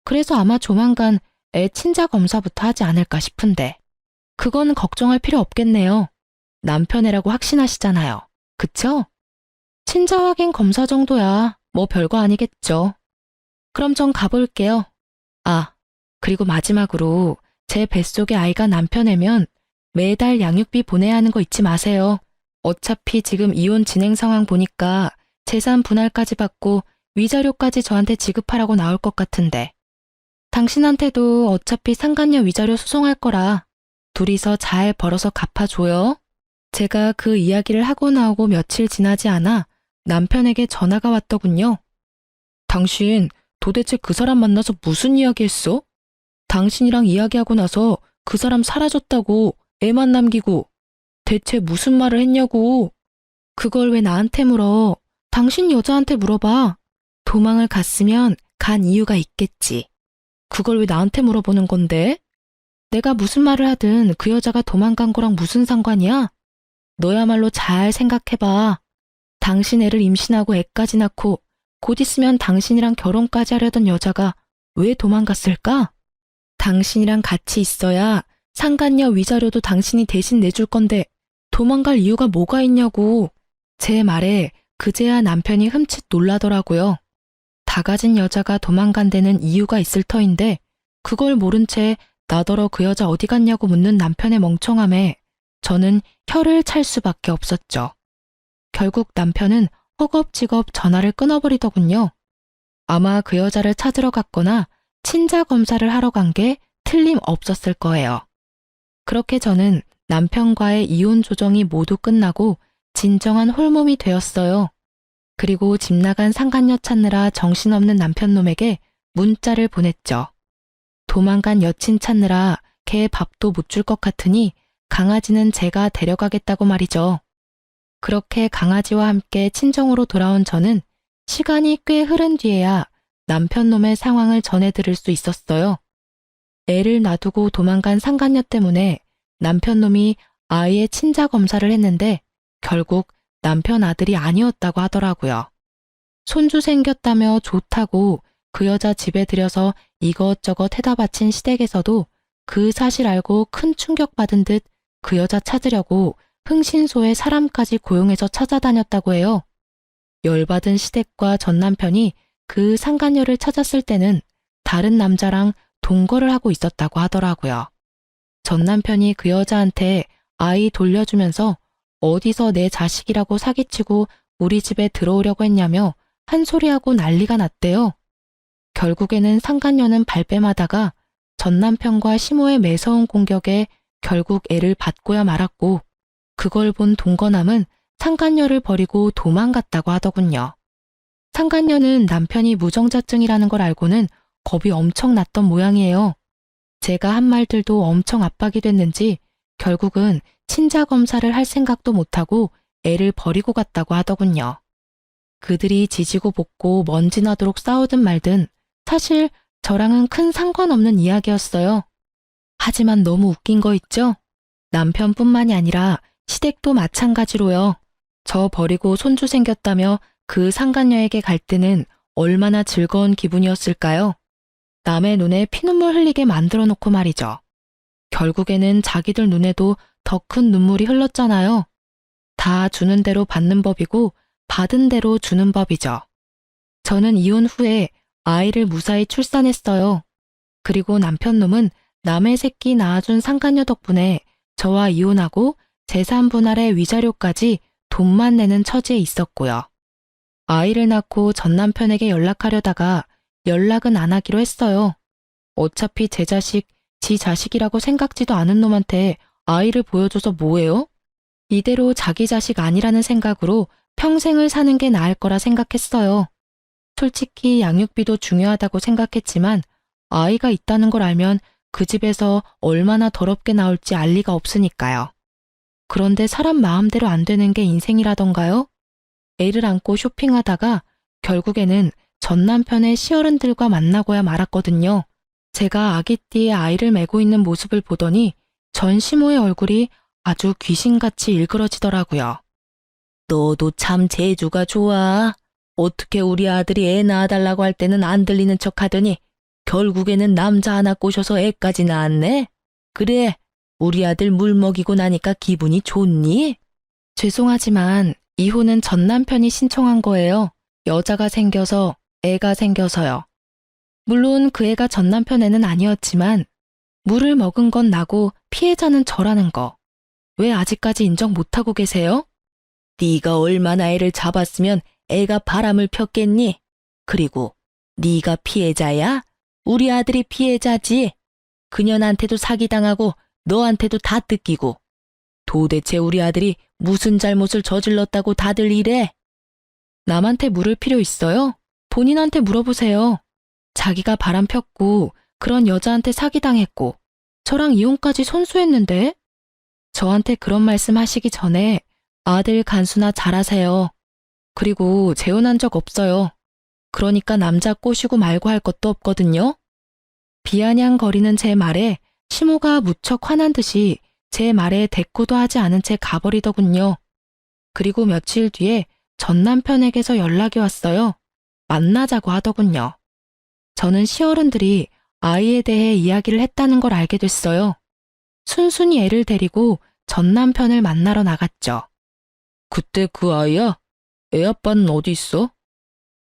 그래서 아마 조만간 애 친자 검사부터 하지 않을까 싶은데. 그건 걱정할 필요 없겠네요. 남편애라고 확신하시잖아요. 그쵸? 친자 확인 검사 정도야 뭐 별거 아니겠죠. 그럼 전 가볼게요. 아, 그리고 마지막으로 제 뱃속의 아이가 남편애면 매달 양육비 보내야 하는 거 잊지 마세요. 어차피 지금 이혼 진행 상황 보니까 재산 분할까지 받고 위자료까지 저한테 지급하라고 나올 것 같은데. 당신한테도 어차피 상간녀 위자료 소송할 거라 둘이서 잘 벌어서 갚아줘요. 제가 그 이야기를 하고 나오고 며칠 지나지 않아 남편에게 전화가 왔더군요. 당신 도대체 그 사람 만나서 무슨 이야기 했어? 당신이랑 이야기하고 나서 그 사람 사라졌다고 애만 남기고 대체 무슨 말을 했냐고. 그걸 왜 나한테 물어? 당신 여자한테 물어봐. 도망을 갔으면 간 이유가 있겠지. 그걸 왜 나한테 물어보는 건데? 내가 무슨 말을 하든 그 여자가 도망간 거랑 무슨 상관이야? 너야말로 잘 생각해봐. 당신 애를 임신하고 애까지 낳고 곧 있으면 당신이랑 결혼까지 하려던 여자가 왜 도망갔을까? 당신이랑 같이 있어야 상간녀 위자료도 당신이 대신 내줄 건데 도망갈 이유가 뭐가 있냐고. 제 말에 그제야 남편이 흠칫 놀라더라고요. 다 가진 여자가 도망간 데는 이유가 있을 터인데 그걸 모른 채 나더러 그 여자 어디 갔냐고 묻는 남편의 멍청함에 저는 혀를 찰 수밖에 없었죠. 결국 남편은 허겁지겁 전화를 끊어버리더군요. 아마 그 여자를 찾으러 갔거나 친자 검사를 하러 간 게 틀림없었을 거예요. 그렇게 저는 남편과의 이혼 조정이 모두 끝나고 진정한 홀몸이 되었어요. 그리고 집 나간 상간녀 찾느라 정신없는 남편놈에게 문자를 보냈죠. 도망간 여친 찾느라 걔 밥도 못 줄 것 같으니 강아지는 제가 데려가겠다고 말이죠. 그렇게 강아지와 함께 친정으로 돌아온 저는 시간이 꽤 흐른 뒤에야 남편놈의 상황을 전해들을 수 있었어요. 애를 놔두고 도망간 상간녀 때문에 남편놈이 아이의 친자 검사를 했는데 결국 남편 아들이 아니었다고 하더라고요. 손주 생겼다며 좋다고 그 여자 집에 들여서 이것저것 해다 바친 시댁에서도 그 사실 알고 큰 충격받은 듯 그 여자 찾으려고 흥신소에 사람까지 고용해서 찾아다녔다고 해요. 열받은 시댁과 전 남편이 그 상간녀를 찾았을 때는 다른 남자랑 동거를 하고 있었다고 하더라고요. 전 남편이 그 여자한테 아이 돌려주면서 어디서 내 자식이라고 사기치고 우리 집에 들어오려고 했냐며 한 소리하고 난리가 났대요. 결국에는 상간녀는 발뺌하다가 전 남편과 시모의 매서운 공격에 결국 애를 받고야 말았고 그걸 본 동거남은 상간녀를 버리고 도망갔다고 하더군요. 상간녀는 남편이 무정자증이라는 걸 알고는 겁이 엄청 났던 모양이에요. 제가 한 말들도 엄청 압박이 됐는지 결국은 친자 검사를 할 생각도 못하고 애를 버리고 갔다고 하더군요. 그들이 지지고 볶고 먼지 나도록 싸우든 말든 사실 저랑은 큰 상관없는 이야기였어요. 하지만 너무 웃긴 거 있죠? 남편뿐만이 아니라 시댁도 마찬가지로요. 저 버리고 손주 생겼다며 그 상간녀에게 갈 때는 얼마나 즐거운 기분이었을까요? 남의 눈에 피눈물 흘리게 만들어 놓고 말이죠. 결국에는 자기들 눈에도 더 큰 눈물이 흘렀잖아요. 다 주는 대로 받는 법이고 받은 대로 주는 법이죠. 저는 이혼 후에 아이를 무사히 출산했어요. 그리고 남편놈은 남의 새끼 낳아준 상간녀 덕분에 저와 이혼하고 재산 분할의 위자료까지 돈만 내는 처지에 있었고요. 아이를 낳고 전 남편에게 연락하려다가 연락은 안 하기로 했어요. 어차피 제 자식, 지 자식이라고 생각지도 않은 놈한테 아이를 보여줘서 뭐해요? 이대로 자기 자식 아니라는 생각으로 평생을 사는 게 나을 거라 생각했어요. 솔직히 양육비도 중요하다고 생각했지만 아이가 있다는 걸 알면 그 집에서 얼마나 더럽게 나올지 알 리가 없으니까요. 그런데 사람 마음대로 안 되는 게 인생이라던가요? 애를 안고 쇼핑하다가 결국에는 전 남편의 시어른들과 만나고야 말았거든요. 제가 아기띠에 아이를 메고 있는 모습을 보더니 전 시모의 얼굴이 아주 귀신같이 일그러지더라고요. 너도 참 재주가 좋아. 어떻게 우리 아들이 애 낳아달라고 할 때는 안 들리는 척 하더니 결국에는 남자 하나 꼬셔서 애까지 낳았네? 그래, 우리 아들 물 먹이고 나니까 기분이 좋니? 죄송하지만 이혼은 전 남편이 신청한 거예요. 여자가 생겨서, 애가 생겨서요. 물론 그 애가 전 남편 애는 아니었지만 물을 먹은 건 나고 피해자는 저라는 거. 왜 아직까지 인정 못하고 계세요? 네가 얼마나 애를 잡았으면 애가 바람을 폈겠니? 그리고 네가 피해자야? 우리 아들이 피해자지. 그년한테도 사기당하고 너한테도 다 뜯기고. 도대체 우리 아들이 무슨 잘못을 저질렀다고 다들 이래? 남한테 물을 필요 있어요? 본인한테 물어보세요. 자기가 바람 폈고 그런 여자한테 사기당했고 저랑 이혼까지 손수했는데? 저한테 그런 말씀 하시기 전에 아들 간수나 잘하세요. 그리고 재혼한 적 없어요. 그러니까 남자 꼬시고 말고 할 것도 없거든요. 비아냥거리는 제 말에 시모가 무척 화난 듯이 제 말에 대꾸도 하지 않은 채 가버리더군요. 그리고 며칠 뒤에 전 남편에게서 연락이 왔어요. 만나자고 하더군요. 저는 시어른들이 아이에 대해 이야기를 했다는 걸 알게 됐어요. 순순히 애를 데리고 전 남편을 만나러 나갔죠. 그때 그 아이야? 애 아빠는 어디 있어?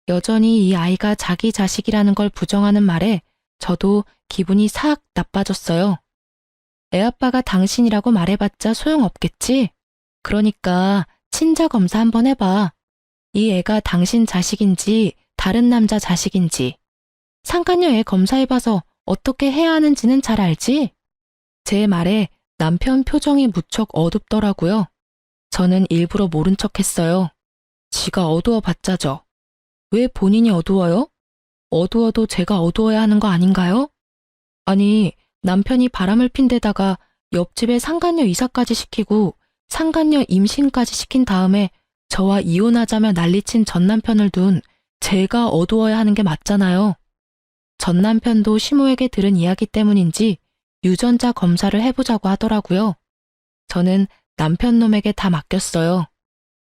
여전히 이 아이가 자기 자식이라는 걸 부정하는 말에 저도 기분이 싹 나빠졌어요. 애아빠가 당신이라고 말해봤자 소용없겠지? 그러니까 친자 검사 한번 해봐. 이 애가 당신 자식인지 다른 남자 자식인지. 상간녀 애 검사해봐서 어떻게 해야 하는지는 잘 알지? 제 말에 남편 표정이 무척 어둡더라고요. 저는 일부러 모른 척 했어요. 지가 어두워봤자죠. 왜 본인이 어두워요? 어두워도 제가 어두워야 하는 거 아닌가요? 아니, 남편이 바람을 핀 데다가 옆집에 상간녀 이사까지 시키고 상간녀 임신까지 시킨 다음에 저와 이혼하자며 난리친 전 남편을 둔 제가 어두워야 하는 게 맞잖아요. 전 남편도 시모에게 들은 이야기 때문인지 유전자 검사를 해보자고 하더라고요. 저는 남편 놈에게 다 맡겼어요.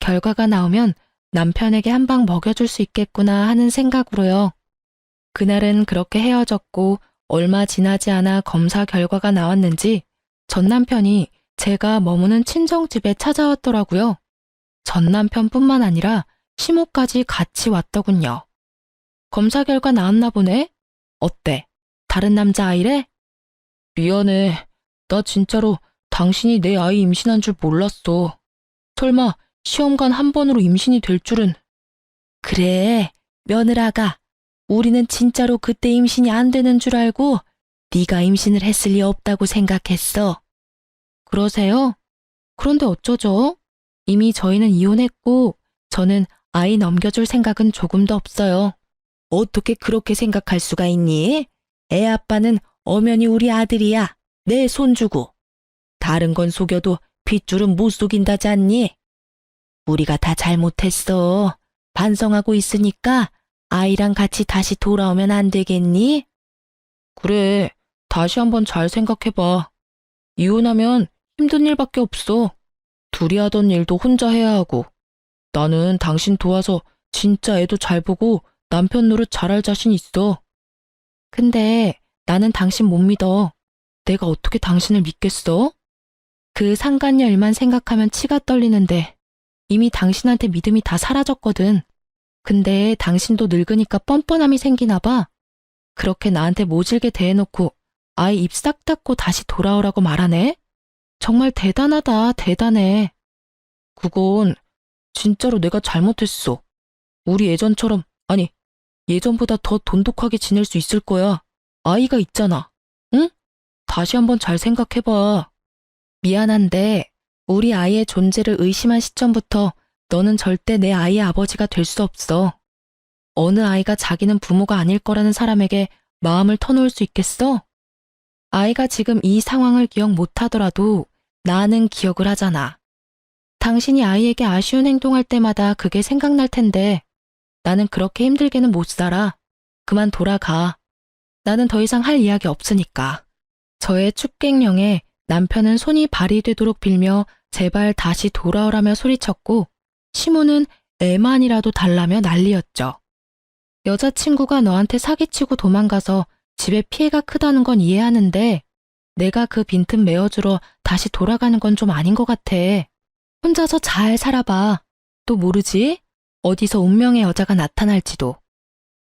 결과가 나오면 남편에게 한 방 먹여줄 수 있겠구나 하는 생각으로요. 그날은 그렇게 헤어졌고 얼마 지나지 않아 검사 결과가 나왔는지 전 남편이 제가 머무는 친정집에 찾아왔더라고요. 전 남편뿐만 아니라 시모까지 같이 왔더군요. 검사 결과 나왔나 보네? 어때? 다른 남자아이래? 미안해. 나 진짜로 당신이 내 아이 임신한 줄 몰랐어. 설마 시험관 한 번으로 임신이 될 줄은. 그래, 며느라가. 우리는 진짜로 그때 임신이 안 되는 줄 알고 네가 임신을 했을 리 없다고 생각했어. 그러세요? 그런데 어쩌죠? 이미 저희는 이혼했고 저는 아이 넘겨줄 생각은 조금도 없어요. 어떻게 그렇게 생각할 수가 있니? 애 아빠는 엄연히 우리 아들이야. 내 손주고. 다른 건 속여도 핏줄은 못 속인다지 않니? 우리가 다 잘못했어. 반성하고 있으니까 아이랑 같이 다시 돌아오면 안 되겠니? 그래, 다시 한번 잘 생각해봐. 이혼하면 힘든 일밖에 없어. 둘이 하던 일도 혼자 해야 하고. 나는 당신 도와서 진짜 애도 잘 보고 남편 노릇 잘할 자신 있어. 근데 나는 당신 못 믿어. 내가 어떻게 당신을 믿겠어? 그 상간녀 일만 생각하면 치가 떨리는데 이미 당신한테 믿음이 다 사라졌거든. 근데 당신도 늙으니까 뻔뻔함이 생기나 봐. 그렇게 나한테 모질게 대해놓고 아이 입 싹 닫고 다시 돌아오라고 말하네? 정말 대단하다, 대단해. 그건 진짜로 내가 잘못했어. 우리 예전처럼, 아니, 예전보다 더 돈독하게 지낼 수 있을 거야. 아이가 있잖아. 응? 다시 한번 잘 생각해봐. 미안한데 우리 아이의 존재를 의심한 시점부터 너는 절대 내 아이의 아버지가 될 수 없어. 어느 아이가 자기는 부모가 아닐 거라는 사람에게 마음을 터놓을 수 있겠어? 아이가 지금 이 상황을 기억 못하더라도 나는 기억을 하잖아. 당신이 아이에게 아쉬운 행동할 때마다 그게 생각날 텐데 나는 그렇게 힘들게는 못 살아. 그만 돌아가. 나는 더 이상 할 이야기 없으니까. 저의 축객령에 남편은 손이 발이 되도록 빌며 제발 다시 돌아오라며 소리쳤고 시모는 애만이라도 달라며 난리였죠. 여자친구가 너한테 사기치고 도망가서 집에 피해가 크다는 건 이해하는데 내가 그 빈틈 메워주러 다시 돌아가는 건 좀 아닌 것 같아. 혼자서 잘 살아봐. 또 모르지? 어디서 운명의 여자가 나타날지도.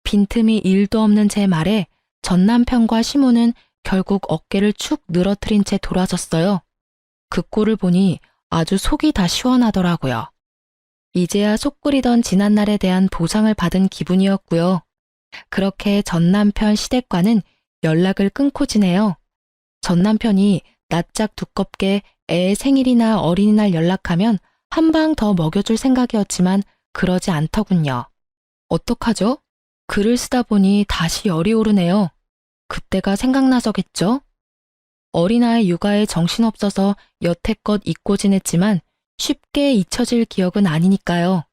빈틈이 1도 없는 제 말에 전 남편과 시모는 결국 어깨를 축 늘어뜨린 채 돌아섰어요. 그 꼴을 보니 아주 속이 다 시원하더라고요. 이제야 속 끓이던 지난날에 대한 보상을 받은 기분이었고요. 그렇게 전 남편 시댁과는 연락을 끊고 지내요. 전 남편이 낯짝 두껍게 애의 생일이나 어린이날 연락하면 한 방 더 먹여줄 생각이었지만 그러지 않더군요. 어떡하죠? 글을 쓰다 보니 다시 열이 오르네요. 그때가 생각나서겠죠? 어린아이 육아에 정신없어서 여태껏 잊고 지냈지만 쉽게 잊혀질 기억은 아니니까요.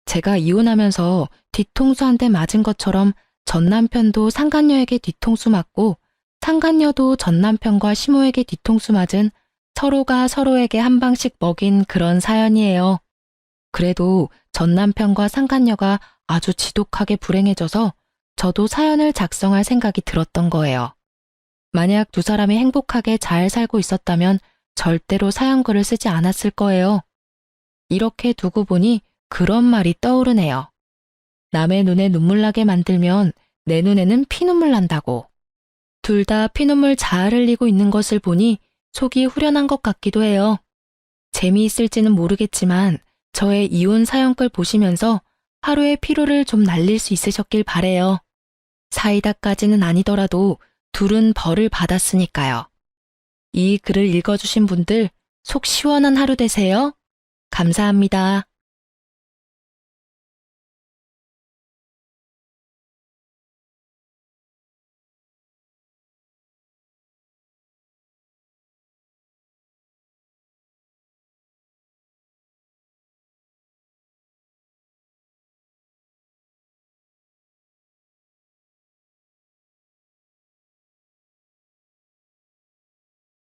제가 이혼하면서 뒤통수 한 대 맞은 것처럼 전 남편도 상간녀에게 뒤통수 맞고 상간녀도 전 남편과 시모에게 뒤통수 맞은 서로가 서로에게 한 방씩 먹인 그런 사연이에요. 그래도 전 남편과 상간녀가 아주 지독하게 불행해져서 저도 사연을 작성할 생각이 들었던 거예요. 만약 두 사람이 행복하게 잘 살고 있었다면 절대로 사연글을 쓰지 않았을 거예요. 이렇게 두고 보니 그런 말이 떠오르네요. 남의 눈에 눈물 나게 만들면 내 눈에는 피눈물 난다고. 둘 다 피눈물 잘 흘리고 있는 것을 보니 속이 후련한 것 같기도 해요. 재미있을지는 모르겠지만 저의 이혼 사연글 보시면서 하루의 피로를 좀 날릴 수 있으셨길 바래요. 사이다까지는 아니더라도 둘은 벌을 받았으니까요. 이 글을 읽어주신 분들 속 시원한 하루 되세요. 감사합니다.